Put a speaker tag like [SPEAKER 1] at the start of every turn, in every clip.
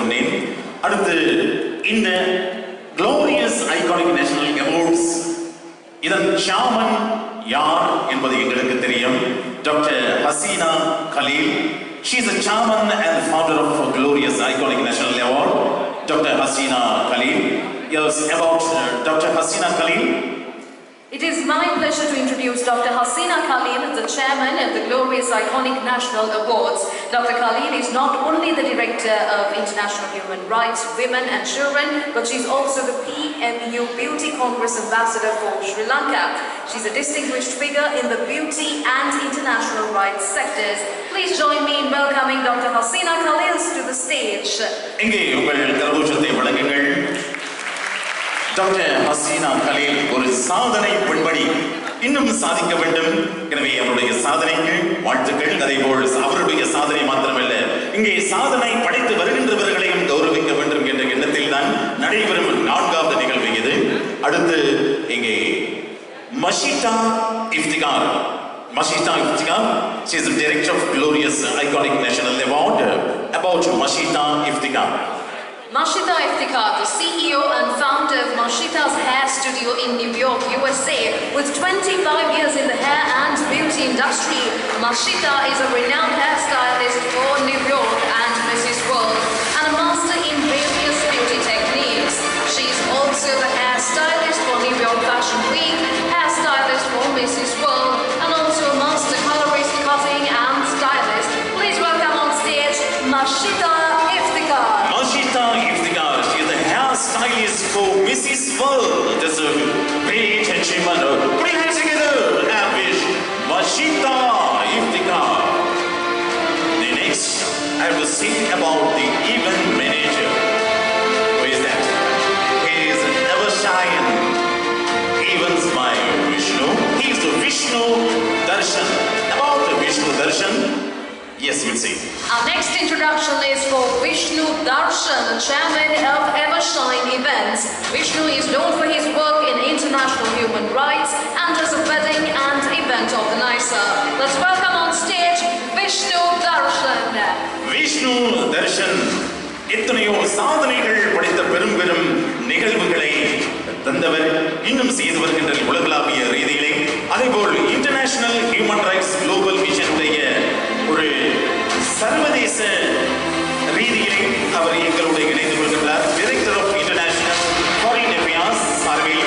[SPEAKER 1] சொன்னேன். அடுத்து இந்த Glorious Iconic National Awards இதன் chairman யார் என்பது எங்களுக்கு தெரியும். Dr. Hasina Khalil. She is the chairman and founder of Glorious Iconic National Award. Dr. Hasina Khalil. Yes, about Dr. Hasina Khalil.
[SPEAKER 2] It is my pleasure to introduce Dr. Hasina Khalil, the chairman of the Glorious Iconic National Awards. Dr. Khalil is not only the director of International Human Rights, Women and Children, but she is also the PMU Beauty Congress Ambassador for Sri Lanka. She is a distinguished figure in the beauty and international rights sectors. Please join me in welcoming Dr. Hasina Khalil to the stage.
[SPEAKER 1] Doctor Hasina Khalil ஒரு சாதனை பெண்மணி, இன்னும் சாதிக்க வேண்டும். எனவே அவருடைய சாதனைக்கு வாழ்த்துக்கள். அதேபோல் அவருடைய சாதனை மாத்திரமல்ல, இங்கே சாதனை படைத்து வருகின்றவர்களையும் கௌரவிக்க வேண்டும் என்ற எண்ணத்தில் தான் நடைபெறும் 4வது நிகழ்வு இது. அடுத்து இங்கே மஷிதா Iftikhar. Mashita Iftikhar, she is the director of Glorious Iconic National Award. About Mashita Iftikhar.
[SPEAKER 2] Mashita Iftikhar, the CEO and founder of Mashita's Hair Studio in New York, USA. With 25 years in the hair and beauty industry, Mashita is a renowned hairstylist for New York and Mrs. World and a master in various beauty techniques. She is also the hairstylist for New York Fashion Week, hairstylist for Mrs. World, and also a master colorist, cutting and stylist. Please welcome on stage Mashita Iftikhar.
[SPEAKER 1] Mashita Iftikhar, she is the hairstylist for Mrs. World. That's a great achievement. Put your hands together and wish Mashita Iftikhar. The next, I have to sing about the event manager. Who is that? He is never shy and even smile. Vishnu. He is the Vishnu Darshan. About the Vishnu Darshan. Yes, we'll see.
[SPEAKER 2] Our next introduction is for Vishnu Darshan, the chairman of Evershine Events. Vishnu is known for his work in international human rights and as a wedding and event organizer. Let's welcome on stage Vishnu Darshan.
[SPEAKER 1] Vishnu Darshan எத்தனையோ சாதனைகள் படைத்த பெரும் பெரும் நிகழ்வுகளை தந்தவர், இன்னும் செய்து வருகின்ற உலகளாவிய ரீதியிலே. அதேபோல் இன்டர்நேஷனல் ஹியூமன் ரைட்ஸ் குளோபல் மிஷனுடைய ஒரு சர்வதேச ரீதியிலே அவர் எங்களோடு இணைந்து கொள்கின்றார். Director of international foreign affairs சார்பில்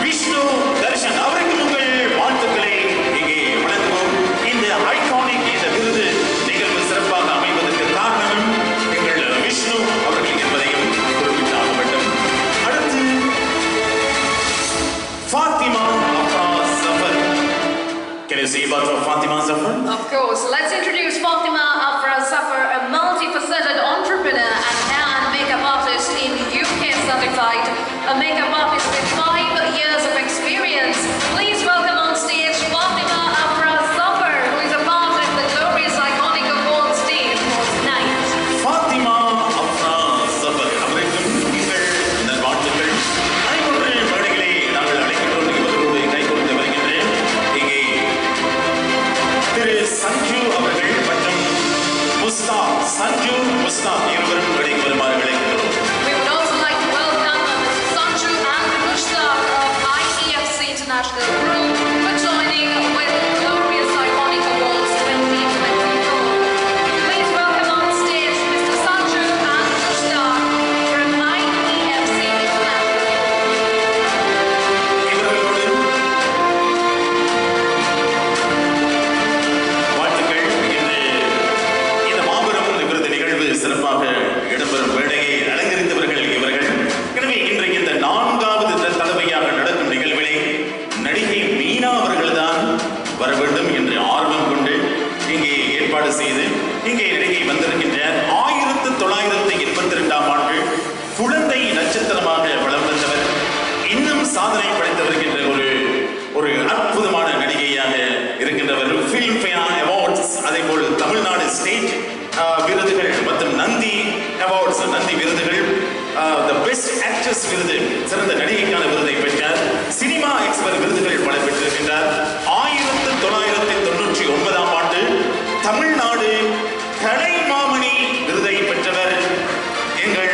[SPEAKER 1] விஷ்ணு தர்ஷன் அவருக்கு உங்கள் வாழ்த்துக்களை இங்கே வழங்குவோம். இந்த ஐகானிக் இந்த விருது நிகழ்வு சிறப்பாக அமைவதற்கு காரணமும் எங்கள் விஷ்ணு அவர்கள் என்பதையும் குறிப்பிட்டாக வேண்டும். அடுத்து Fatima Afra Zafar. Can you say about Fatima Zafar?
[SPEAKER 2] Of course. Let's introduce Fatima Afra Zafar, a multifaceted entrepreneur and hair and makeup artist in UK certified, a makeup artist with 5 years of experience. Please welcome on stage Fatima Afra Zafar, who is a part of the Glorious Iconic Awards team for tonight.
[SPEAKER 1] Fatima Afra Zafar அவருக்கும் நீங்கள் நல்வாழ்த்துக்கள். அனைவருடைய மேடைகளை நாங்கள் அழைக்கின்றோம். இவர்களோடு கை கொடுத்து வருகின்றேன். இங்கே திரு சஞ்சு அவர்கள் மற்றும் முஸ்தாப், சஞ்சு முஸ்தாப் இருவரும் மேடைக்கு வருமாறு அழைக்கின்றோம்.
[SPEAKER 2] We would also like to welcome Sanju and Mushtaq of IEFC International Group for joining with Glorious Iconic Awards 2024. Please welcome on stage Mr. Sanju and Mushtaq from IEFC International.
[SPEAKER 1] இவர்களோடு வாழ்த்துக்கள். இந்த மாபெரும் விருது நிகழ்வு சிறப்பாக இடம்பெறும் மேடையை அலங்கரித்தவர்கள் இவர்கள். எனவே இன்றைக்கு இந்த 4வது தடவையாக நடக்கும் நிகழ்விலே நடிகை மீனா அவர்கள்தான் வர வேண்டும் என்று ஆர்வம் கொண்டு இங்கே ஏற்பாடு செய்து இங்கே நடிகை வந்திருக்கின்றார். 1982ஆம் ஆண்டு குழந்தை நட்சத்திரமாக வலம் வந்தவர், இன்னும் சாதனை படைத்து வருகின்ற ஒரு அற்புதமான நடிகையாக இருக்கின்றவர். ஃபிலிம்ஃபேர் அவார்ட்ஸ், அதேபோல் தமிழ்நாடு ஸ்டேட் விருதுகள் மற்றும் நந்தி அவார்ட்ஸ், நந்தி விருதுகள், தி பெஸ்ட் ஆக்ட்ரஸ் விருது, சிறந்த நடிகைக்கான விருதை பெற்றார். சினிமா எக்ஸ்பர்ட் விருதுகள் பல பெற்றிருக்கின்றார். 1999ஆம் ஆண்டு தமிழ்நாடு கலைமாமணி விருதை பெற்றவர் எங்கள்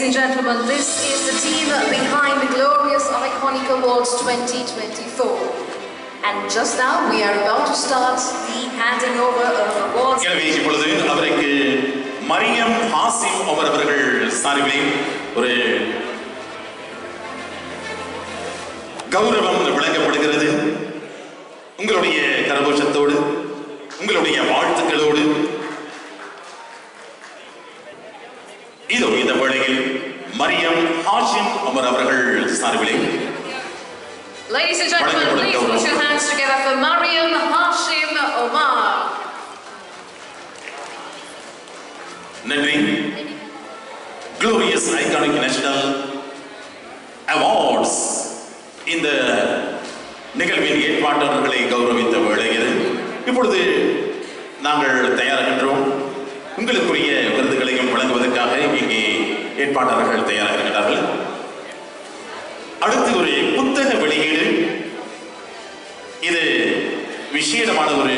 [SPEAKER 2] and gentlemen, this is the team behind the Glorious Iconic Awards 2024. And just now we are about to start the handing over of awards.
[SPEAKER 1] எனவே இப்பொழுது அவருக்கு மரியம் ஹாசிம் அவர்கள் சார்பிலே ஒரு கௌரவம் வழங்கப்படுகிறது. உங்களுடைய கரகோஷத்தோடு உங்களுடைய வாழ்த்துக்களோடு இதோ இந்த வேளையில் மரியம் ஹாசிம் அவர்கள் சார்பிலே
[SPEAKER 2] Ladies and gentlemen, please put your hands together for Mariam Hashim Omar.
[SPEAKER 1] நன்றி. Glorious Iconic National Awards இந்த நிகழ்வின் ஏற்பாட்டாளர்களை கௌரவித்த வேளையில் இப்பொழுது நாங்கள் தயாராகின்றோம். உங்களுக்குரிய விருதுகளையும் வழங்குவதற்காக இங்கே ஏற்பாட்டாளர்கள் தயாராக இருக்கிறார்கள். அடுத்து ஒரு புத்தக வெளியீடு. இது விசேடமான ஒரு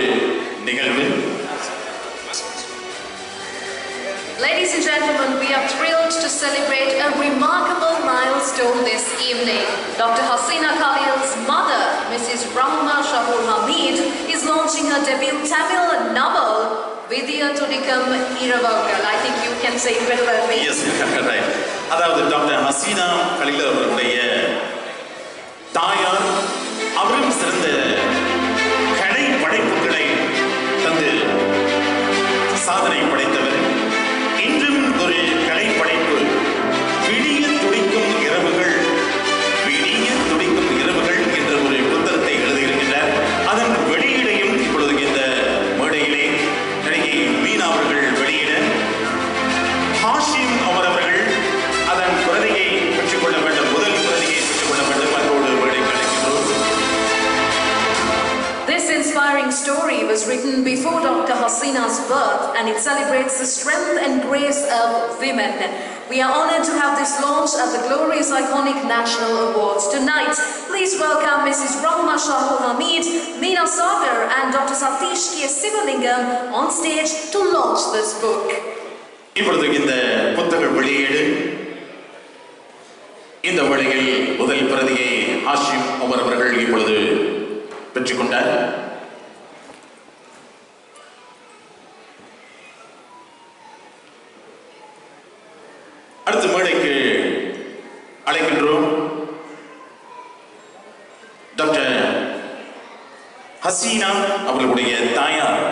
[SPEAKER 1] நிகழ்வு.
[SPEAKER 2] Ladies and gentlemen, we are thrilled to celebrate a remarkable milestone this evening. Dr. Hasina Khalil's mother, Mrs. Rahma Shahul Hamid, is launching her debut Tamil novel, Vidya Tudikam Iravagal. I think you can say it very well.
[SPEAKER 1] Yes, right. அதாவது doctor Hasina Khaleel அவர்களுடைய தாயார் அவரும் சிறந்த கலை படைப்புகளை தந்து சாதனை படைத்தவர். இன்றும் ஒரு கலை படைப்பு விடிய துடிக்கும் இரவுகள் என்ற ஒரு புத்தகத்தை எழுதியிருக்கிறார். அதன் வெளியீடையும் இப்பொழுது இந்த மேடையிலே நடிகை மீனா அவர்கள் வெளியிட ஹாஷிம் அவர்கள் அதன் பிரதியை பெற்றுக்கொள்ள வேண்டும். முதல் பிரதியை பெற்றுக்கொள்ள வேண்டும். அதோடு மேடைக்கு அழைக்கின்றோம்.
[SPEAKER 2] This inspiring story was written before Dr. Hasina's birth and it celebrates the strength and grace of women. We are honored to have this launched at the Glorious Iconic National Awards tonight. Please welcome Mrs. Rahma Shahul Hamid, Meena Sagar and Dr. Satish K. Sivalingam on stage to launch this book.
[SPEAKER 1] இப்பொழுது இந்த புத்தக வெளியீடு இந்த வேளையில் முதல் பிரதியை ஹாஷிம் அவர்கள் இப்பொழுது பெற்றுக்கொண்டார். அடுத்த மேடைக்கு அழைக்கின்றோம் டாக்டர் ஹசீனா அவர்களுடைய தாயார்.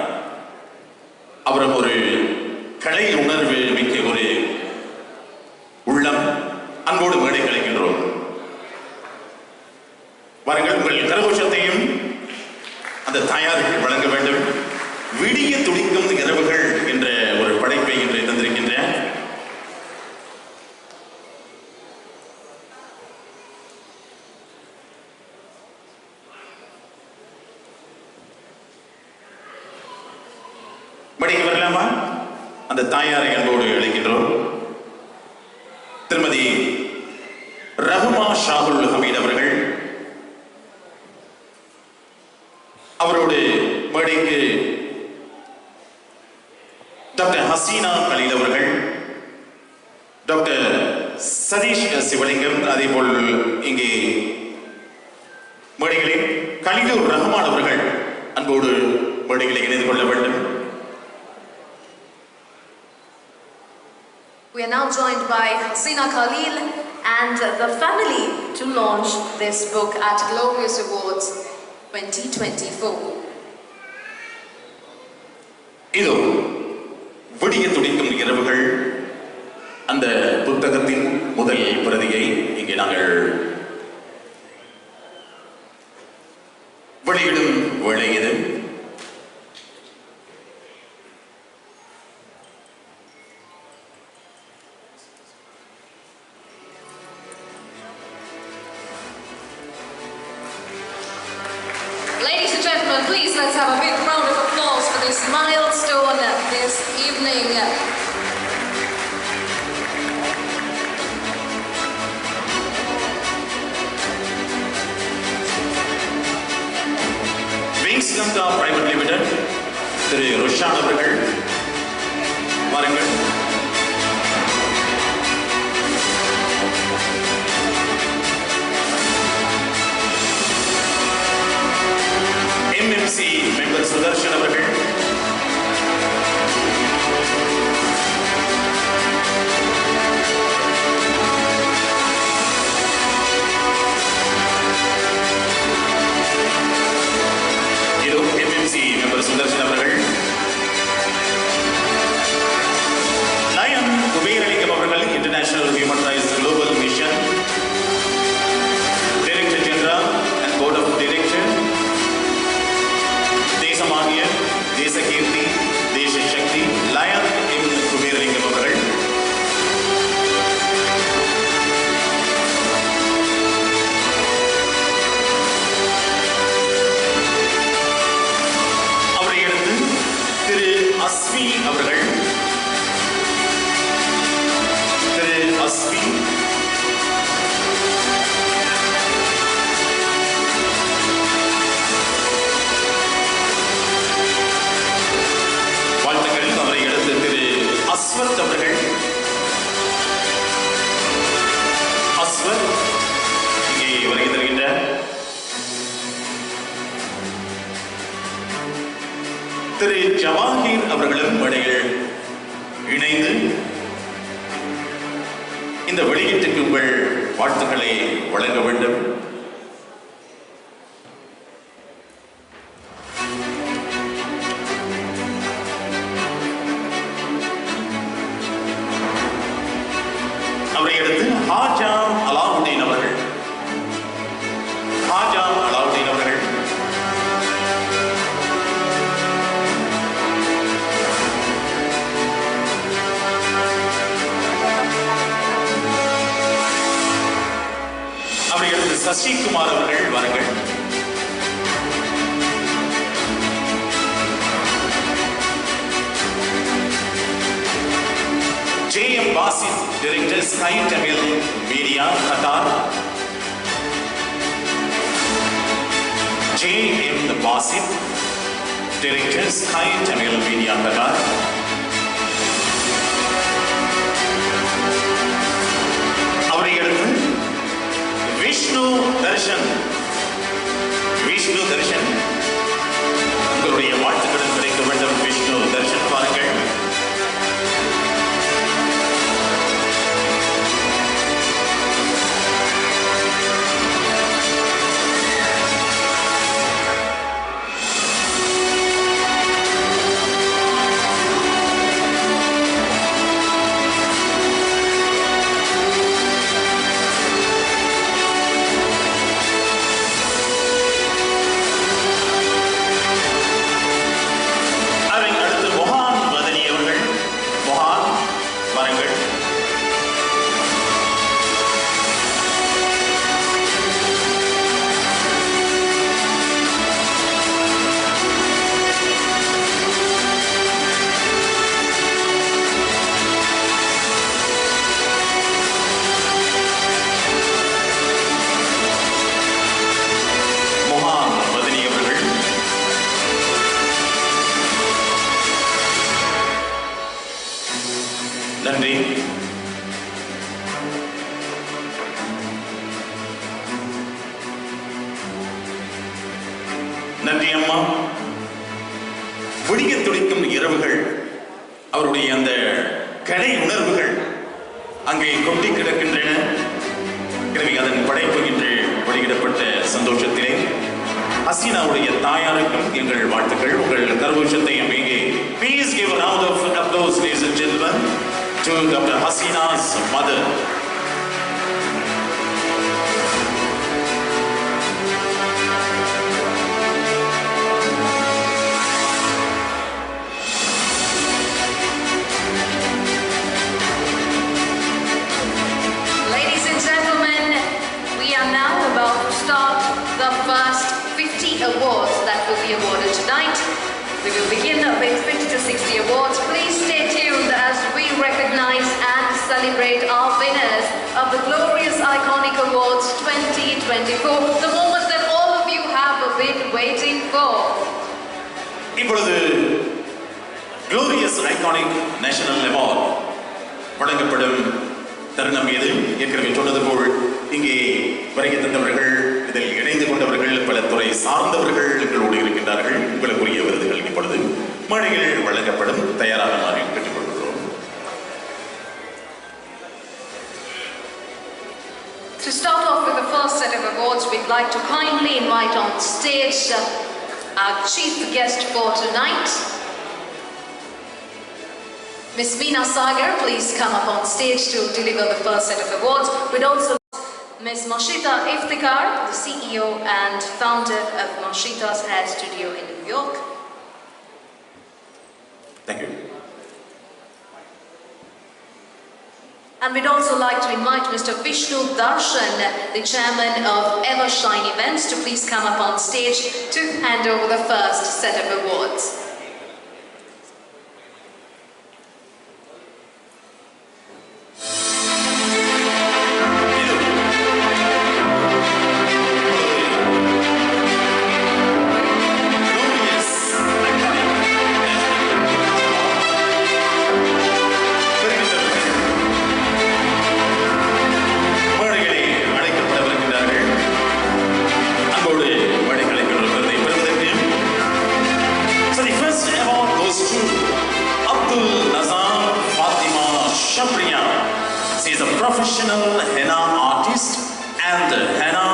[SPEAKER 1] அவரும் ஒரு கலை உணர்வு மிக்க ஒரு உள்ளம். அன்போடு மேடை அழைக்கின்றோம். வாருங்கள், உங்கள் கரகோஷத்தையும் அந்த தாயாருக்கு வழங்க வேண்டும். விடிய துடிக்கும் இரவுகள் என்ற ஒரு படைப்பை இன்று தந்திருக்கின்றேன். மேடைக்கு வரலாமா? அந்த தாயாரை அன்போடு அழைக்கின்றோம். திருமதி ரஹ்மா ஷாஹுல் ஹமீத் அவர்கள். அவரோடு மேடைக்கு டாக்டர் ஹசீனா கலீல் அவர்கள், டாக்டர் சதீஷ் சிவலிங்கம், அதே போல் இங்கே மேடைகளில் கலிலூர் ரஹ்மான் அவர்கள் அன்போடு மேடைகளை இணைந்து கொள்ள வேண்டும்.
[SPEAKER 2] We are now joined by Hasina Khalil and the family to launch this book at Glorious Awards 2024.
[SPEAKER 1] இதோ விடிய துடிக்கும் இரவுகள் அந்த புத்தகத்தின் முதல் பிரதியை இங்கே நாங்கள் வெளியிடும் வேளை இது.
[SPEAKER 2] Ladies and gentlemen, please let's have a big round of applause for this milestone this evening.
[SPEAKER 1] Wings Lanka Private Limited, திரு ருஷான் அவர்கள் வாருங்கள். திரு ஜவாஹீர் அவர்களும் மேடையில் இணைந்து இந்த வெளியீட்டுக்கு உங்கள் வாழ்த்துக்களை வழங்க வேண்டும். அவரை அடுத்து ஹாஜா அலாவுதீன் அவர்கள். ஹாஜா அலாவுதீன் அவர்கள் அவரை அடுத்து சசிகுமார் அவர்கள் வாருங்கள். J.M. Basit, Director Sky Tamil Media, Qatar. J.M. Basit, Director Sky Tamil Media, Qatar. அவரை அடுத்து விஷ்ணு தர்ஷன். விஷ்ணு தர்ஷன், உங்களுடைய வாழ்த்துக்களும் கிடைக்க வேண்டும். விஷ்ணு தர்ஷன் பாருங்கள். நன்றி. நன்றி அம்மா. விடிய துடிக்கும் இரவுகள், அவருடைய அந்த கலை உணர்வுகள் அங்கே கொட்டி கிடக்கின்றன. எனவே அதன் படைப்பு இன்று வெளியிடப்பட்ட சந்தோஷத்திலே ஹசீனாவுடைய தாயாருக்கும் எங்கள் வாழ்த்துக்கள். உங்கள் கரகோஷத்தையும் இங்கே please give a round of applause, ladies and gentlemen, to Dr. Hasina's mother.
[SPEAKER 2] Ladies and gentlemen, we are now about to start the first 50 awards that will be awarded tonight. We will begin with 50 to 60 awards. Please stay tuned as we recognize and celebrate our winners of the Glorious Iconic Awards 2024. The moment that all of you have been waiting for.
[SPEAKER 1] இப்பொழுது Glorious Iconic National Award வழங்கப்படும் தருணம் இது. ஏற்கனவே சொன்னது போல் இங்கே வருகை தந்தவர்கள், இதில் இணைந்து கொண்டவர்கள், பல துறை சார்ந்தவர்கள் எங்களோடு இருக்கின்றார்கள். உங்களுக்குரிய விருதுகள் இப்பொழுது மேடையில் வழங்கப்படும். தயாராக மாறி பெற்றுக்கொள்கிறோம்.
[SPEAKER 2] To start off with the first set of awards, we'd like to kindly invite on stage our chief guest for tonight, Ms. Meena Sagar. Please come up on stage to deliver the first set of awards. We'd also Ms. Mashita Iftikhar, the CEO and founder of Mashita's Hair Studio in New York.
[SPEAKER 1] Thank you.
[SPEAKER 2] And we'd also like to invite Mr. Vishnu Darshan, the chairman of Evershine Events, to please come up on stage to hand over the first set of awards.
[SPEAKER 1] So the professional henna artist and henna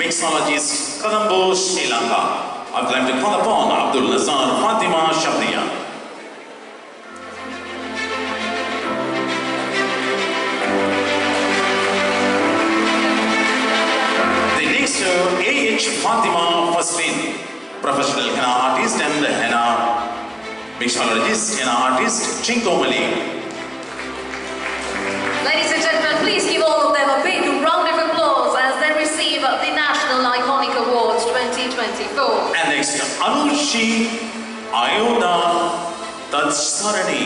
[SPEAKER 1] mixologist, Colombo, Sri Lanka. I would like to call upon Abdul Nazar Fatima Shabriya. A.H. Fatima Fastin, professional henna artist and henna mixologist, henna artist, Chinkomali.
[SPEAKER 2] Ladies and gentlemen, please give all of them a big round of applause as they receive the National Iconic Awards 2024.
[SPEAKER 1] And next, Anushi Ayoda Tatsarani,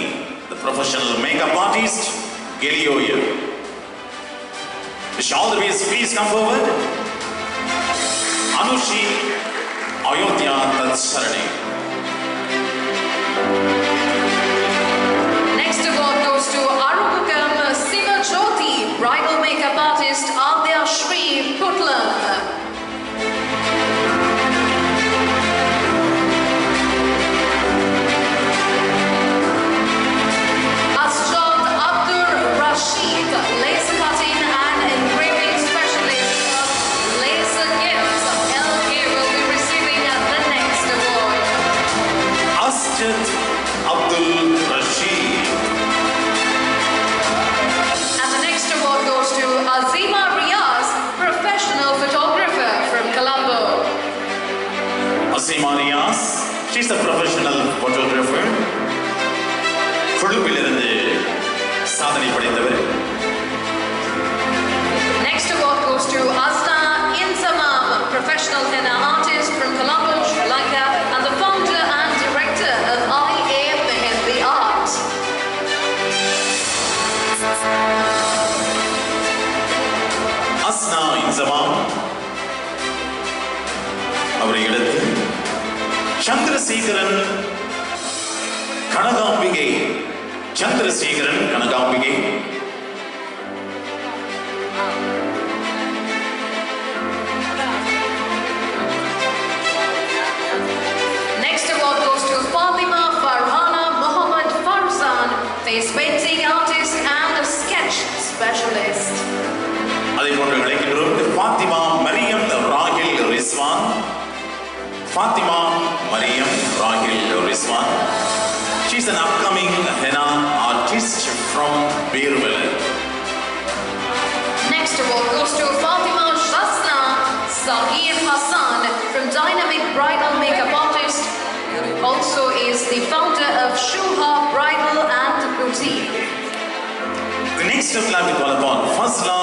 [SPEAKER 1] the professional makeup artist, Gelioya. Wish all the ways, please come forward. Anushi Ayodhya Tatsarani.
[SPEAKER 2] Next award goes to Arupakam Siva Jyoti, bridal makeup artist Adya Shri Putlam. Asjad Abdur Rashid, laser cutting and engraving specialist of Laser Gifts.
[SPEAKER 1] Asjad Abdul Rashid.
[SPEAKER 2] And the next award goes to Azima Riaz, professional photographer from Colombo.
[SPEAKER 1] Azima Riaz, she's a professional photographer. குழுவிலிருந்து சாதனை படைத்தவர்.
[SPEAKER 2] Next award goes to Azna Insamam, professional henna artist from Colombo, Sri Lanka, and the founder and director of IA Mehendi Art.
[SPEAKER 1] Asna Insamam அவரை அடுத்து Chandrasekaran Kanagambigai. Chandrasekaran Kanagambigai.
[SPEAKER 2] Next award goes to Fatima Farhana Muhammad Farzan, face painting artist and a sketch specialist.
[SPEAKER 1] அதே போன்று அழைக்கின்றோம் Fathima Mariam ராகில் Rizwan. Fathima Mariam ராகில் Rizwan. She's an upcoming henna artist from Birwell.
[SPEAKER 2] Next award goes to Fatima Shasna Zahir Hassan, from Dynamic Bridal Makeup Artist, also is the founder of Shuha Bridal and Boutique.
[SPEAKER 1] The next I would like to call upon Fazla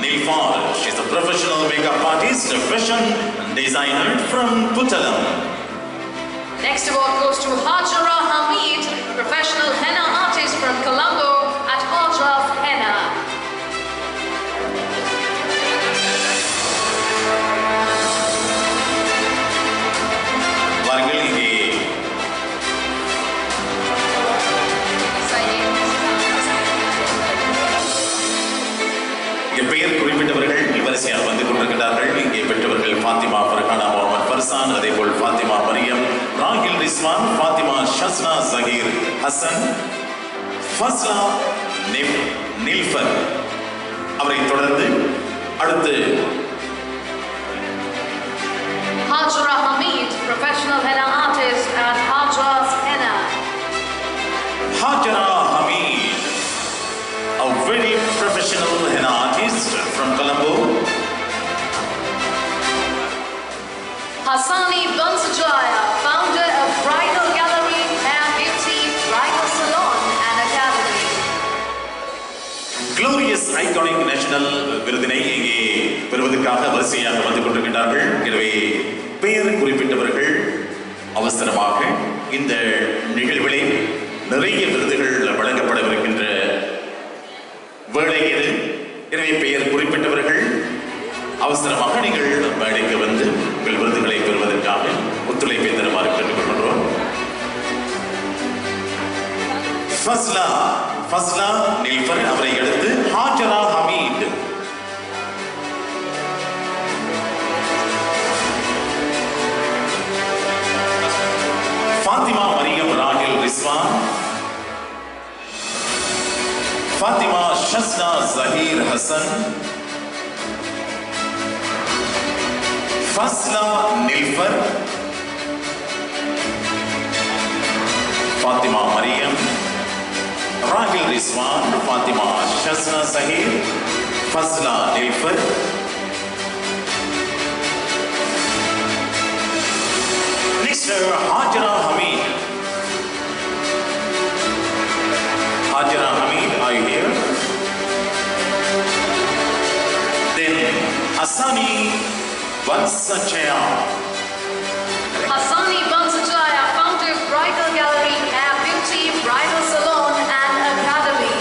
[SPEAKER 1] Nilfar. She's a professional makeup artist, a fashion designer from Puttalam.
[SPEAKER 2] Next award goes to Hajara Hamid, professional henna artist from Colombo at Hajraf Henna.
[SPEAKER 1] பெயர் குறிப்பிட்டவர்கள் வரிசையாக வந்து கொண்டிருக்கிறார்கள். இங்கே பெற்றவர்கள் ஃபாத்திமா ஃபர்ஹானா முகமது ஃபர்சான், அதேபோல் ஃபாத்திமா மரியம் ராகில் ரிஸ்வான், ஃபாத்திமா ஷஸ்னா ஜஹீர் ஹசன், ஃபஸ்லா நில்ஃபர். அவரை தொடர்ந்து அடுத்து
[SPEAKER 2] Hajra Hamid, professional henna artist at Hajra's Henna.
[SPEAKER 1] Hajra Hamid, a very professional henna artist from Colombo.
[SPEAKER 2] Hassani Bansajaya, founder of Bridal Gallery, Hair Beauty, Bridal Salon and Academy.
[SPEAKER 1] Glorious Iconic National விருதினை இங்கே பெறுவதற்காக வரிசையாக வந்து கொண்டிருக்கின்றார்கள். எனவே பெயர் குறிப்பிட்டவர்கள் அவசரமாக இந்த நிகழ்வில் நிறைய விருதுகள் வழங்கப்படவிருக்கின்ற வேளை இது. எனவே பெயர் குறிப்பிட்டவர்கள் அவசரமாக நீங்கள் மேடைக்கு வந்து உங்கள் விருதுகளை பெறுவதற்காக ஒத்துழைப்பை தருமாறு கேட்டுக்கொள்கிறோம். ஃபஸ்லா நில்ஃபர், அவரை அடுத்து Hajara Hamid. Fathima Mariam ராகில் Rizwan, Fathima Shazna Zahir Hassan, Fazla Nilfar, Fatima Mariam, Rahil Rizwan, Fatima Shazna Zahir, Fazla Nilfar, Mr. Hajra Hamid. Hajra Hamid, are you here? Then Hassani Bansachaya.
[SPEAKER 2] Hassani Bansachaya, founder of Bridal Gallery, Hair Beauty, Bridal Salon and Academy.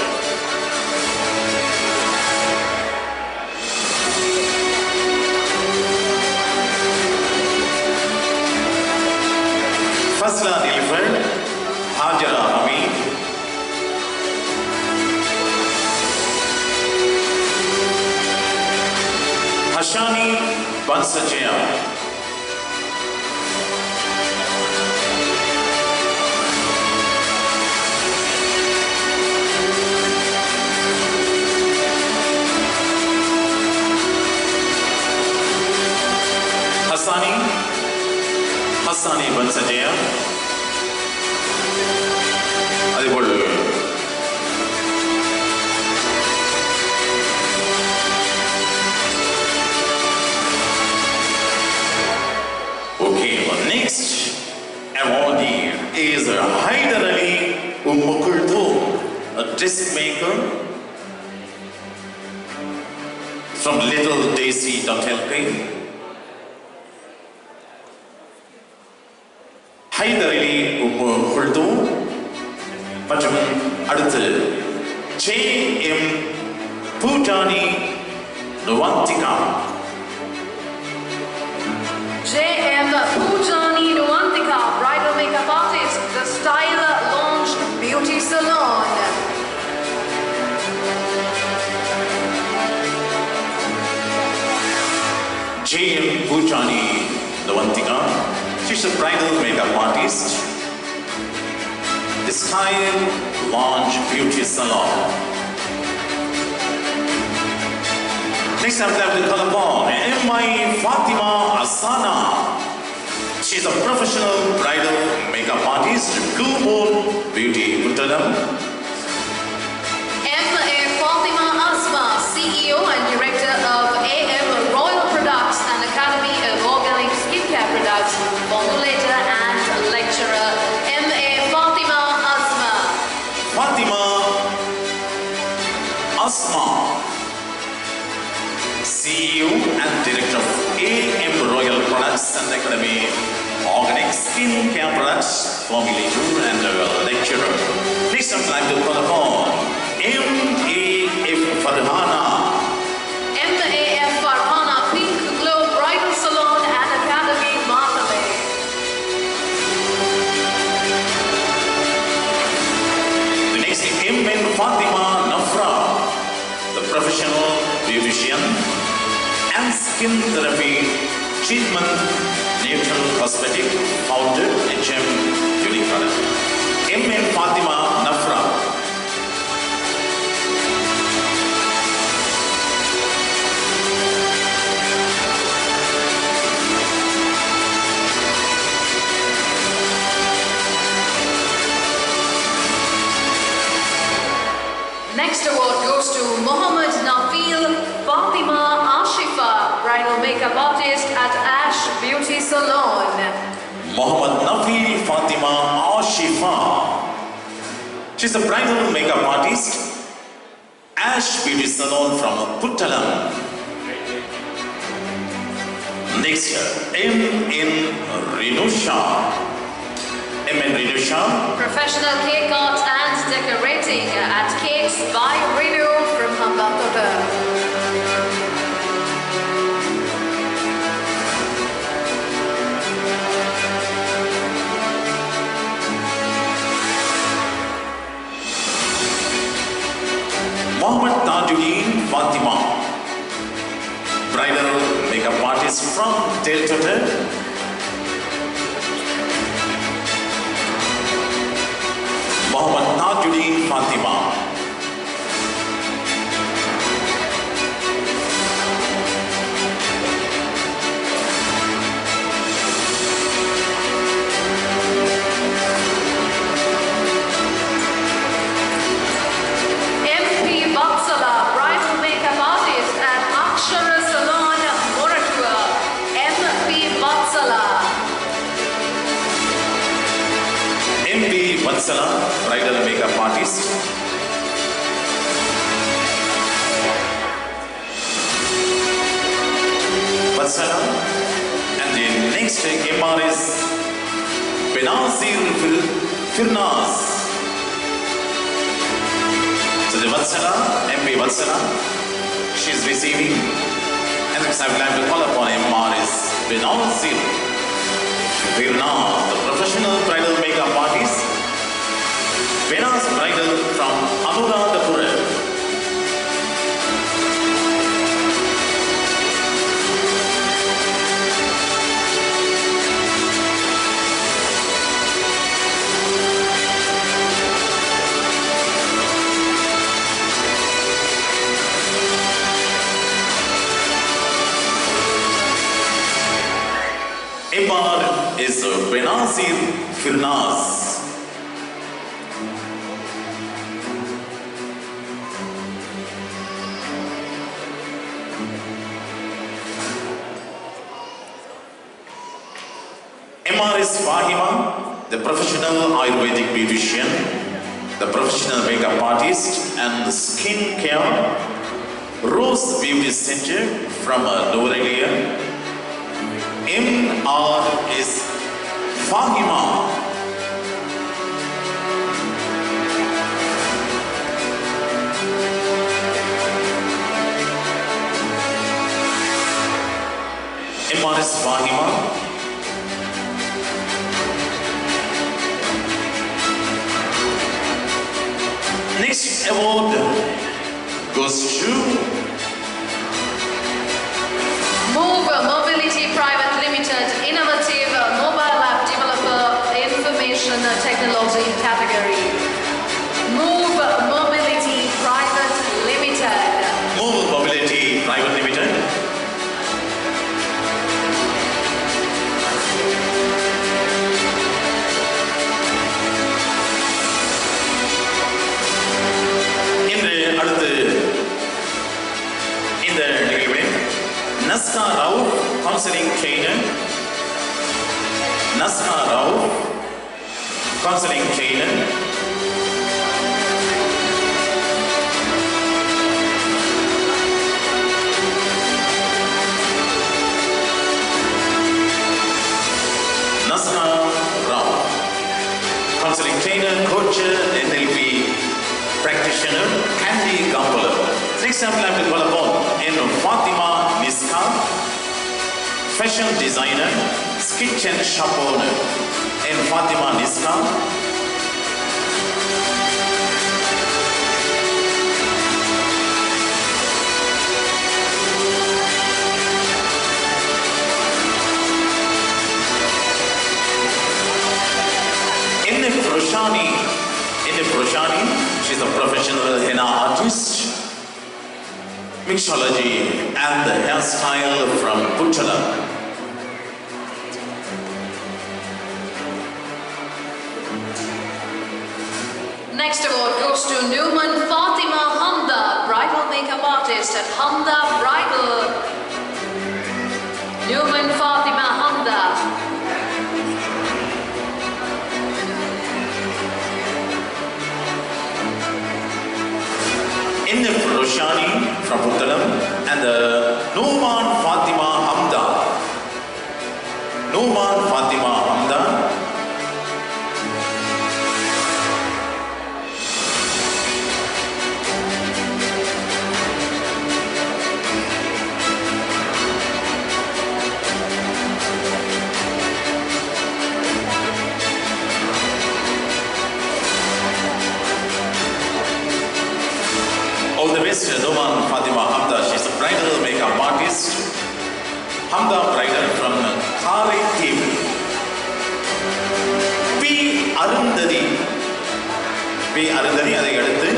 [SPEAKER 1] Fazla Nilfar, Hajra Hamid, Hashani Bansachaya, Hassani Bansachaya. அதேபோல் next awardee is Haider Ali Kulthum, a disc maker from Little Daisy.lk. Haider Ali Kulthum மற்றும் அடுத்து J.M. Pujani Nuwantika.
[SPEAKER 2] J.M. Pujani Nuwantika, bridal makeup artist, The Style Lounge Beauty Salon.
[SPEAKER 1] J.M. Pujani Nuwantika, she's a bridal makeup artist. The Style Lounge Beauty Salon. Next I would like to call upon M.I. Fatima Asana. She's a professional bridal makeup artist, Blue Moon Beauty Puttalam.
[SPEAKER 2] M.A. Fatima Asma, CEO and Director of AM Royal Products and Academy of Organic Skincare Products, formulator and lecturer. M.A. Fatima Asma.
[SPEAKER 1] Fatima Asma, CEO and Director of AM Royal Products and Academy Organic Skincare Products, formulator and lecturer. Next I would like to call upon M.A.F. Farhana.
[SPEAKER 2] M.A.F. Farhana, Pink Glow Bridal Salon and Academy, Martale.
[SPEAKER 1] The next is M.N. Fatima Nafra, the professional beautician and skin therapy treatment neutral cosmetic founder HM Beauty Product. M.N. Fatima Nafra.
[SPEAKER 2] Next award goes to Mohammed Nafil Fatima Ashifa, bridal makeup artist at Ash Beauty Salon.
[SPEAKER 1] Mohammed Nafil Fatima Ashifa. She's a bridal makeup artist, Ash Beauty Salon from Puttalam. Next, M.N. Rinusha. M.N. Rinusha.
[SPEAKER 2] Professional cake art and decorating at Cakes by Renu from Hambantota.
[SPEAKER 1] Mohammed Tajuddin Fatima, bridal makeup artist from Deltota. Mohammed Tajuddin Fatima. MP Vatsala, bridal makeup artist. Vatsala. And the next MR is Benazir Firnaz. So the Vatsala, MP Vatsala, she is receiving. And next I would like to call upon MR is Benazir Firnaz, the professional bridal makeup artist. Benaz Bridal from Anuradhapura. MR is Benazir Firnaz. MR is Fahima, the professional Ayurvedic beautician, the professional makeup artist and skin care, Rose Beauty Center from Norelia. MR is Fahima. MR is Fahima. Next award goes to
[SPEAKER 2] Move Mobility Private Limited, Innovative Mobile App Developer, Information Technology category. Move Mobility Private Limited.
[SPEAKER 1] Move Mobility Private Limited. Naska Rao, counseling trainer. Naska Rao, counseling trainer. Naska Rao, counseling trainer, coach, NLP practitioner, Candy Gampala. Next time I will call upon in Fatima Niska, fashion designer, kitchen shop owner in Fatima Niska. Inif Roshani, she's a professional henna artist. Mixology and the hairstyle from Puttala.
[SPEAKER 2] Next award goes to Newman Fatima Hamda, bridal makeup artist at Hamda Bridal. Newman Fatima Hamda.
[SPEAKER 1] Inif Roshani from Puttalam and Numan Fatima Hamda. Numan Fatima Hamda. All the best, Numan Fatima Hamda. She's a bridal makeup artist. Hamda Bridal from Kari Team. P. Arundhati. P. Arundhati, அதை அடுத்து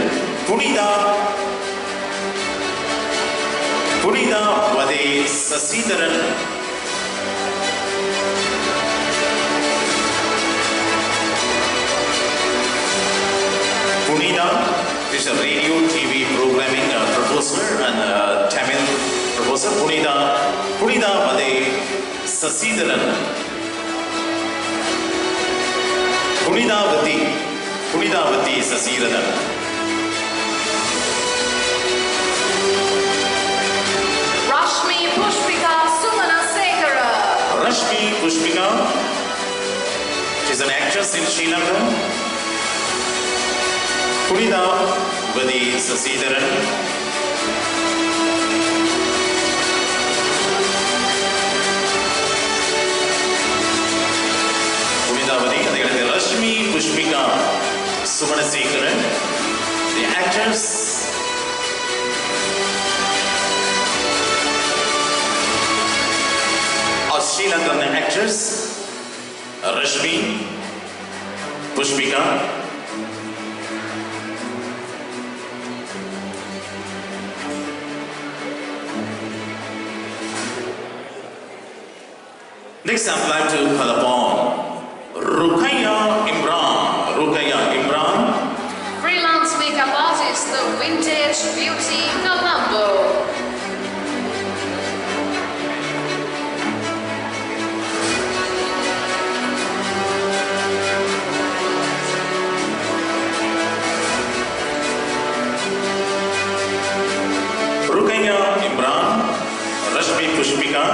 [SPEAKER 1] Punitha வதே Sasitharan. Punida is a radio TV programming proposer and Tamil proposer. Punida Vade Sasidaran. Punithavathi சசிரதன்.
[SPEAKER 2] Rashmi Pushpika Sumanasekara.
[SPEAKER 1] Rashmi Pushpika, she's an actress in Sri Lanka. Punithavathi Sasitharan. Rashmi Pushpika Sumanasekharan, the actress. A Sri Lankan actress, Rashmi Pushpika. Next, I'm glad to call upon Ruqayya Imran.
[SPEAKER 2] Freelance makeup artist, the Vintage Beauty Colombo.
[SPEAKER 1] Ruqayya Imran, Rashmi Pushpika.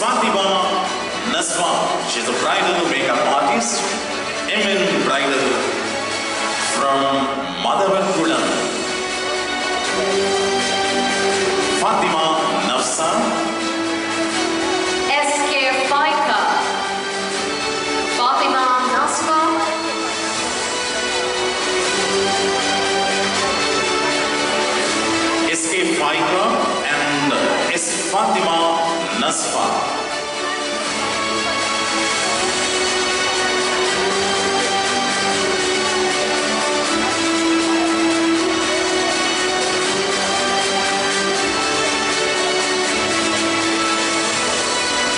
[SPEAKER 1] Fatima Naswa, she's a bridal makeup artist, MN Bridal from Madhavakulam. Fatima Nafsa,
[SPEAKER 2] SK Faika, Fatima Naswa,
[SPEAKER 1] SK Faika and S. Fatima Nasfa.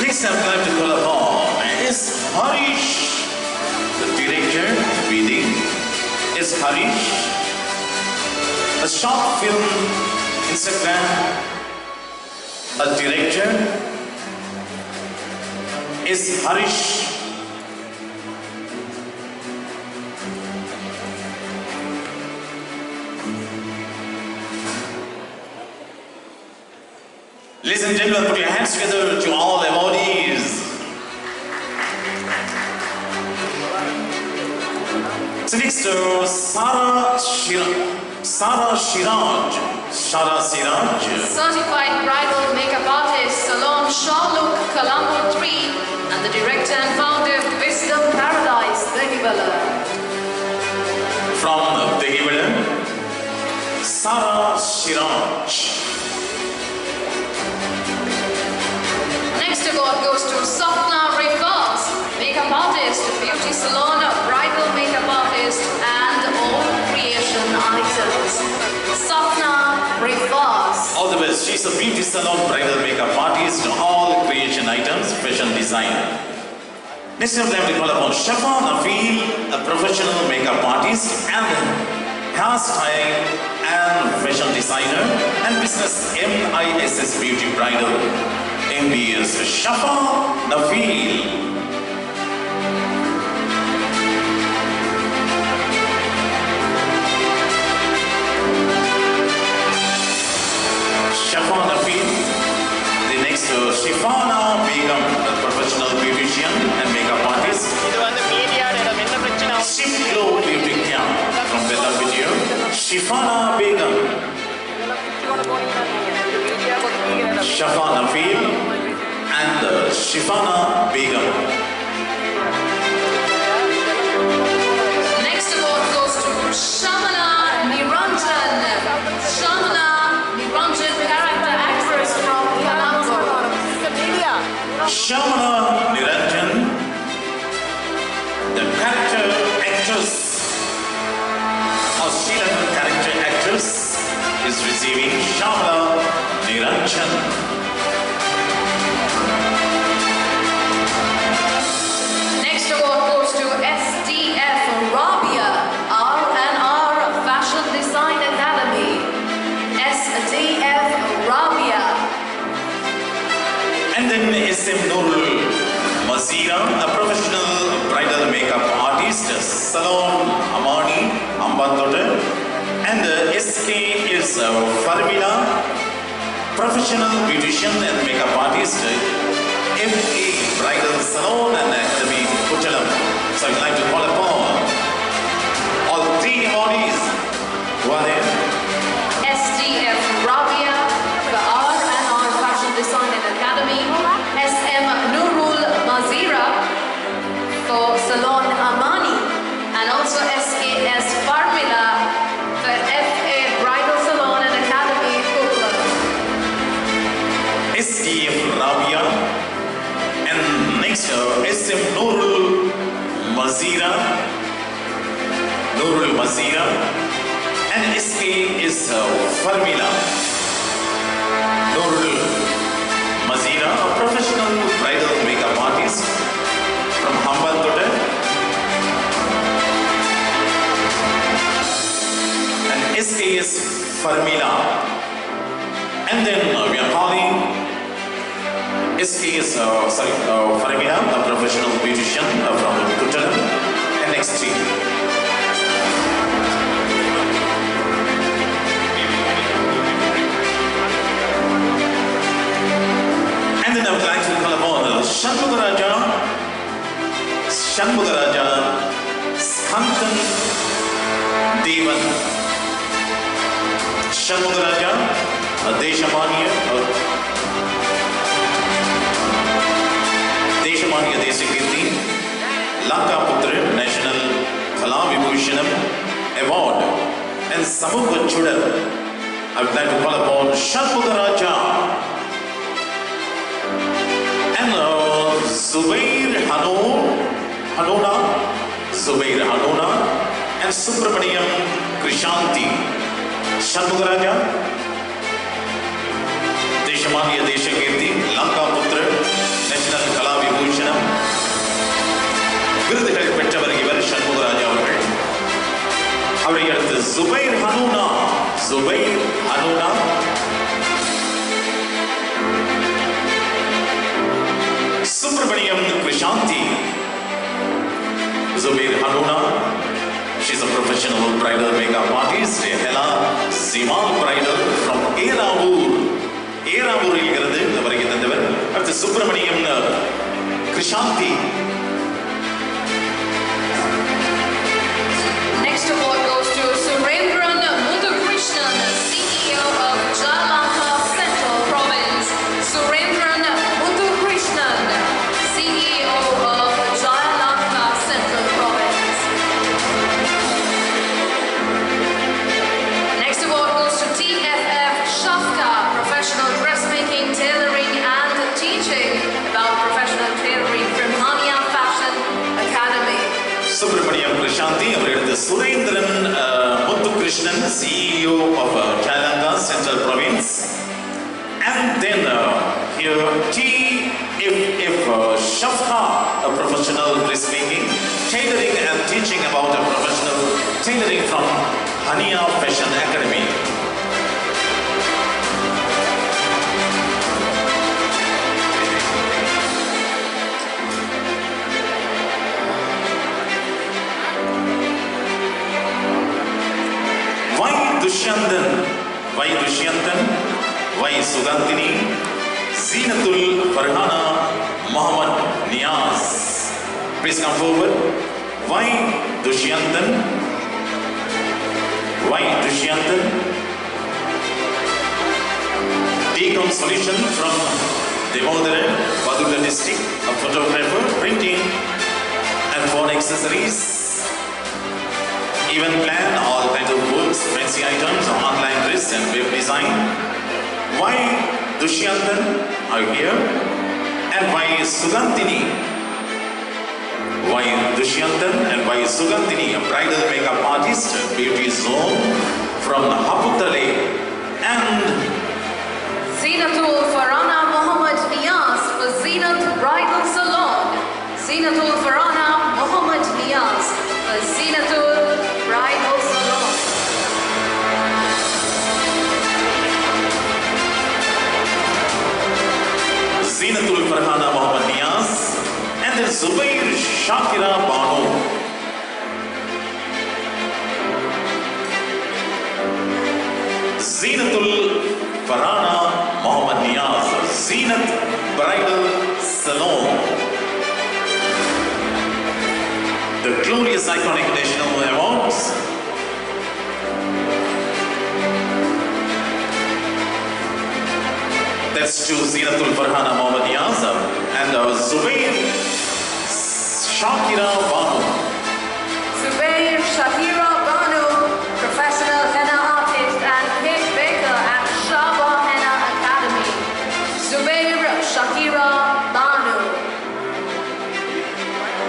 [SPEAKER 1] Next, I'm glad to call upon is Harish, the director, reading is Harish, a short film Instagram, a director is Harish. Ladies and gentlemen, put your hands together to all awardees. So next to Sara Siraj.
[SPEAKER 2] Certified bridal makeup artist, Salon Sharlook Colombo 3, and the director and founder of Wisdom Paradise, Dehibala.
[SPEAKER 1] From Dehibala, Sara Siraj.
[SPEAKER 2] Next award goes to Sapna Rivas, makeup artist, beauty salon, bridal makeup artist, and all creation items. Sapna Rivas.
[SPEAKER 1] All the best. She's a beauty salon, bridal makeup artist, all creation items, fashion designer. Next time, we call upon Shafa Nafeel, a professional makeup artist and hairstyle and fashion designer, and business MISS Beauty Bridal. MBS Shafa Nafeel. Shafa Nafeel. The next to Shifana Begum, a professional beautician and makeup artist. Ship Glow Beauty Camp from Bella Video. Shifana Begum. Shafa Nafeel and Shifana Begum.
[SPEAKER 2] Next award goes to Shamana Niranjan,
[SPEAKER 1] Salon Amani Ambantote, and SK is Farmila, professional beautician and makeup artist, FA Bridal Salon and Academy Kuttalam. So I'd like to call upon all three awardees who are there.
[SPEAKER 2] SDF Rabia for R&R Fashion Design and Academy, SM Nurul Mazira for Salon Amani, and also SKS Farmila for FA Bridal Salon and Academy Kuttalam.
[SPEAKER 1] SDF Rabia, and next SM Nurul Mazira, and SK is Farmila. Nurul Mazira, a professional bridal makeup artist from Hambantota, and SK is Farmila. And then we are calling SK is Farmila, a professional beautician from Kuttalam, and NXT. And then I would like to call upon Shanmugaraja Skantan Devan. Shanmugaraja Deshamaniya Desikirti Lanka Putra National Kala Vibhushanam Award and Samukha Chudal. I would like to call upon Shanmugaraja and Zubair Hanona and Subramaniam Krishanti. Shanmugaraja Deshamaniya Deshakirti Lanka Putra National Kala Vibhushanam விருதுகள் பெற்றவர் இவர் சண்முகராஜா அவர்கள். அவரை அடுத்து Zubair Hanona Subramaniam Krishanti. Zubair Hanona, she's a professional bridal makeup artist. Hela Zimal Bridal from Eravur இலிருந்து வருகை தந்தவர். அடுத்து Subramaniam Krishanti.
[SPEAKER 2] Next award goes to Surendran Muthukrishnan, CEO of Jalanka Central Province. Surendran Muthukrishnan, CEO of Jalanka Central Province. Next award goes to TFF Shafka, professional dressmaking, tailoring and teaching about professional tailoring from Hania Fashion Academy.
[SPEAKER 1] Subramaniam Krishanti, அவரது Surendran Muthukrishnan, CEO of Jalanka Central Province. And then here TFF Shafka, a professional dressmaking, tailoring and teaching about a professional tailoring from Hania Fashion Academy. Y Sugantini, Zinatul Farhana Muhammad Niaz. Please come forward. Y Dushyantan, Decom Solution from Damodara, Badulla district, a photographer, printing and phone accessories. Event plan, all kinds of books, fancy items, online dress and web design. Y Dushyantan are here, and Y Sugantini. Y Dushyantan and Y Sugantini, a bridal makeup artist, beauty zone from Haputale, and
[SPEAKER 2] Zinatul Farhana Muhammad Niaz for Zinat Bridal Salon. Zinatul Farhana Muhammad Niaz for Zinatul Bridal Salon.
[SPEAKER 1] Zinatul Farhana Muhammad Niaz, and then Zubair Shakira Banu. Zeenatul Farhana Mohammed Niaz, Zeenat Bridal Salon. The glorious iconic national awards. That's to Zeenatul Farhana Mohammed Niaz and Zubair Shakira Banu.
[SPEAKER 2] Zubair Shakira Banu, professional henna artist and cake baker at Shaba Henna Academy. Zubair Shakira Banu.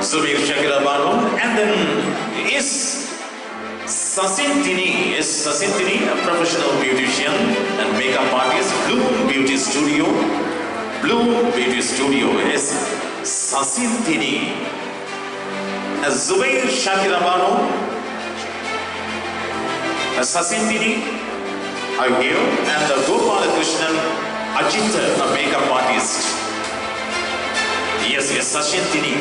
[SPEAKER 1] Zubair Shakira Banu, and then is Sasintini, a professional beautician and makeup artist, Bloom Beauty Studio. Bloom Beauty Studio is Sasintini. Zubair Shakira Banu, Sasintini are here, and Gopala Krishnan Ajita, a makeup artist. Yes, Sasintini.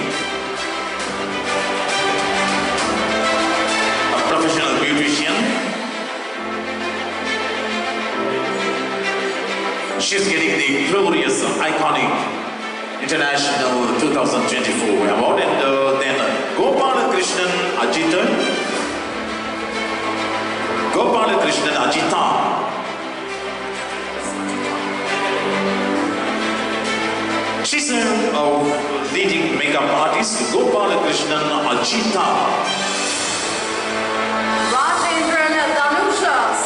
[SPEAKER 1] Professional beautician. She's getting the glorious, iconic International 2024 award, and then Gopala Krishnan Ajita. Gopala Krishnan Ajita. She's a leading makeup artist, Gopala Krishnan Ajita.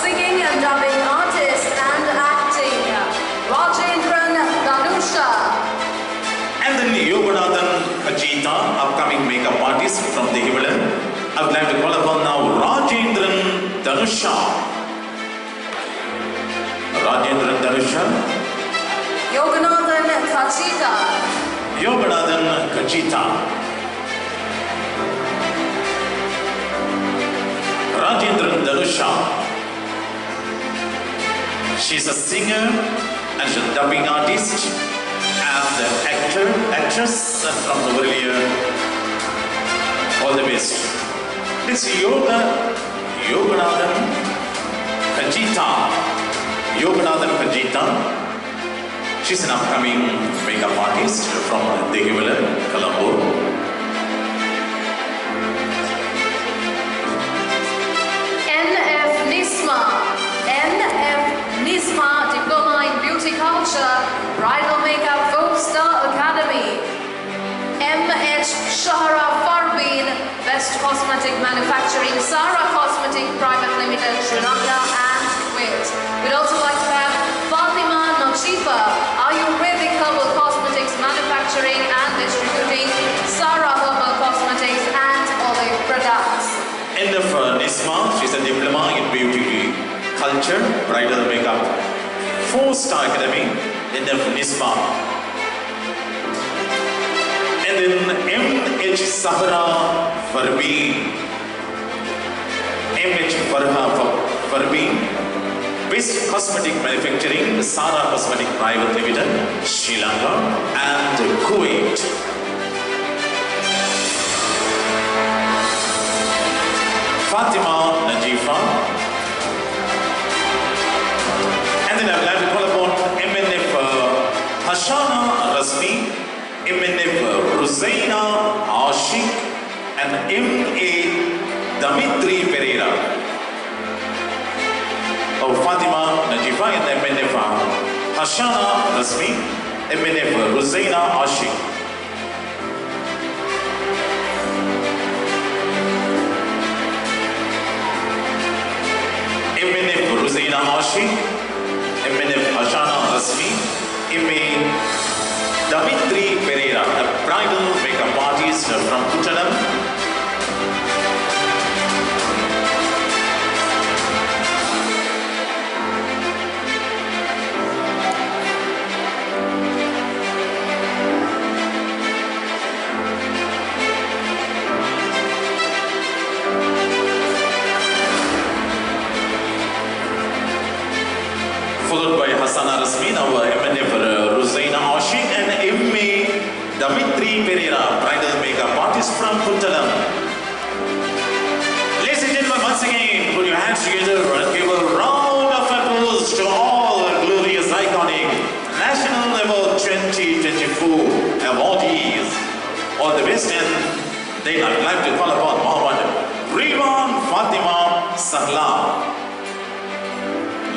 [SPEAKER 2] Singing and dubbing artist and acting, Rajendran Danusha.
[SPEAKER 1] And then Yoganathan Ajita, upcoming makeup artist from the Himalayan. I would like to call upon now Rajendran Danusha. Rajendran Danusha.
[SPEAKER 2] Yoganathan Kachita.
[SPEAKER 1] Yoganathan Kachita. Rajendran Danusha. She's a singer and she's a dubbing artist and an actress from Novelia. All the best. It's Yoganathan Kajita. Yoganathan Kajita. She's an upcoming makeup artist from Dehivala, Colombo.
[SPEAKER 2] Nisma Diploma in Beauty Culture, Bridal Makeup Folk Star Academy. M.H. Shahra Farbeen, Best Cosmetic Manufacturing, Sara Cosmetic Private Limited, Sri Lanka and Kuwait. We'd also like to have Fatima Nachifa, Ayurvedic Herbal Cosmetics Manufacturing and Distributing, Sara Herbal Cosmetics and Olive Products.
[SPEAKER 1] End of Nisma, she's a diploma in beauty culture, bridal makeup, 4-star academy, end of Nisma. And then M.H. Sahra Farbeen, M.H. Farbeen, Best Cosmetic Manufacturing, Sara Cosmetic Private Limited, Sri Lanka and Kuwait. Fatima Najifa. And then I would like to call upon MNF Hashana Rasmi, MNF Ruzaina Ashik, and M.A. Damitri Pereira. Fatima Najifa and MNF Hashana Rasmi, MNF Ruzaina Ashik. MNF Ruzaina Ashik, MNF Hashana Rasmi, M.A. Damitri Pereira, a bridal makeup artist from Puttanam. Followed by Hassana Rasmi, now MNF Ruzaina Ashik and M.A. Damitri Pereira, bridal makeup artist from Puttanam. Ladies and gentlemen, once again, put your hands together and give a round of applause 2024 awardees. All the best, and then I'd like to call upon Muhammad Rilwan Fatima Sahla.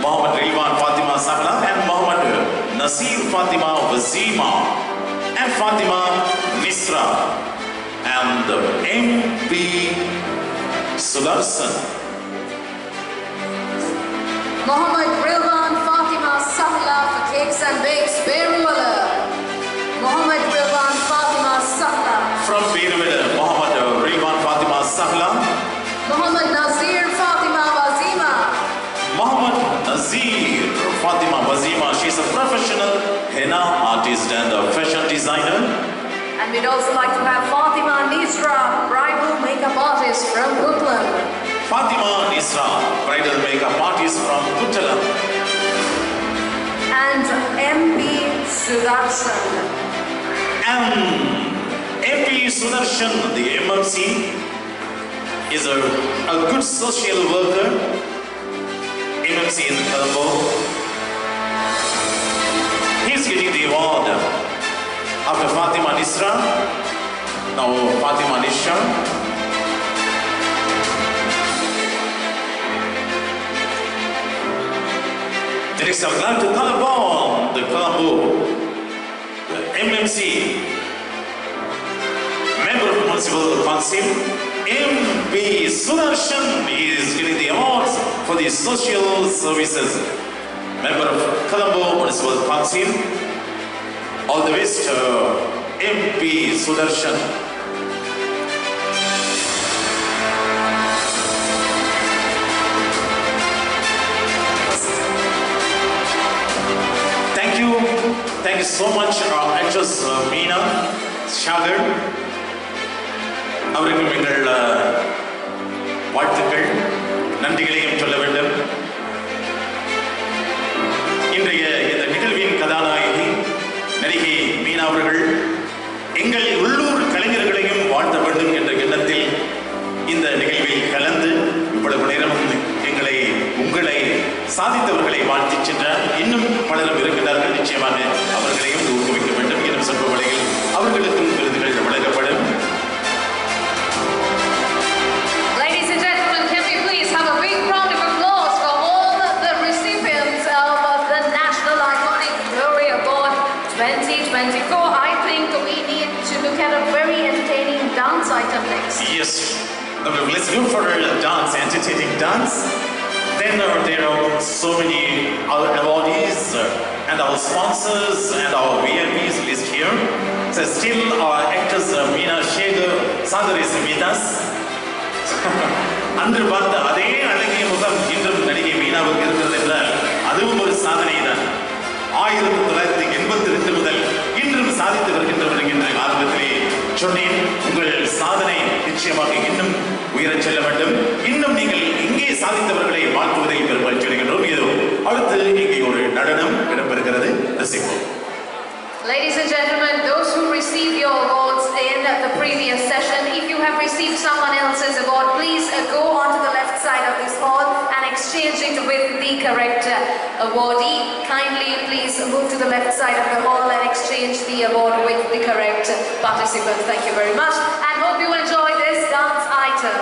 [SPEAKER 1] Muhammad Rilwan Fatima Sahla and Muhammad Nasir Fatima Wazima and Fatima Nisra and MP Sudarsan.
[SPEAKER 2] Muhammad Rilwan Fatima Sahla for Cakes and Bakes, Berwala. Muhammad Rilwan Fatima Sahla.
[SPEAKER 1] From Berwala, Muhammad Rilwan Fatima Sahla.
[SPEAKER 2] Muhammad Nasir Fatima Wazima.
[SPEAKER 1] Muhammad Nazir Fatima Wazima. She's a professional henna artist and a fashion designer.
[SPEAKER 2] And we'd also like to have Fatima Nisra, bridal makeup artist from Puttalam.
[SPEAKER 1] Fatima Nisra, bridal makeup artist from Puttalam.
[SPEAKER 2] And MP Sudarshan.
[SPEAKER 1] And MP Sudarshan, the MMC, is a good social worker. MMC in Colombo. He's getting the award after Fatima Nisra. Now Fatima Nisha. The next I'm glad to call upon the Colombo MMC, member of the Municipal Council, MP Sudarshan is getting the awards for the social services. Member of Colombo Municipal Council, all the best, MP Sudarshan. Thank you so much, our actress Meena Shagar. அவருக்கு எங்கள் வாழ்த்துக்கள், நன்றிகளையும் சொல்ல வேண்டும். இன்றைய இந்த நிகழ்வின் கதாநாயகி நடிகை மீனா அவர்கள் எங்கள் உள்ளூர் கலைஞர்களையும் வாழ்த்த வேண்டும் என்ற எண்ணத்தில் இந்த நிகழ்வில் கலந்து இவ்வளவு நேரம் உங்களை சாதித்தவர்களை வாழ்த்தி சென்றார். இன்னும் பலரும் இருக்கிறார்கள். நிச்சயமாக அவர்களையும் ஊக்குவிக்க வேண்டும். இன்னும் சொல்ப வழியில் அவர்களுக்கும் விருதுகள் வழங்கப்படும்.
[SPEAKER 2] Ladies and gentlemen, can we please have a big round of applause for all the recipients of the National Iconic Glory Award 2024. I think we need to look at a very entertaining dance item next.
[SPEAKER 1] Yes, let's go for a dance, entertaining dance. Then there are so many other awardees and our sponsors and our VIPs list here. So still our actress Meena Shagar Sadar is with us. அன்று பார்த்த அதே அழகிய முகம் இன்றும் நடிகை மீனாவுக்கு இருக்கிறது என்றால் அதுவும் ஒரு சாதனை தான். 1982 முதல் இன்றும் சாதித்து வருகின்றவர் என்ற ஆரம்பத்திலே சொன்னேன். உங்கள் சாதனை நிச்சயமாக இன்னும் உயரச் செல்ல வேண்டும். இன்னும் நீங்கள் இங்கே சாதித்தவர்களை வாழ்த்துவதை பெருமகிழ்ச்சி அடைகின்றோம். இதோ அடுத்து இங்கே ஒரு நடனம் இடம்பெறுகிறது. ரசிப்போம்.
[SPEAKER 2] Ladies and gentlemen, those who received your awards in the previous session, if you have received someone else's award, please go onto the left side of this hall and exchange it with the correct awardee. Kindly please move to the left side of the hall and exchange the award with the correct participant. Thank you very much and hope you enjoy this dance item.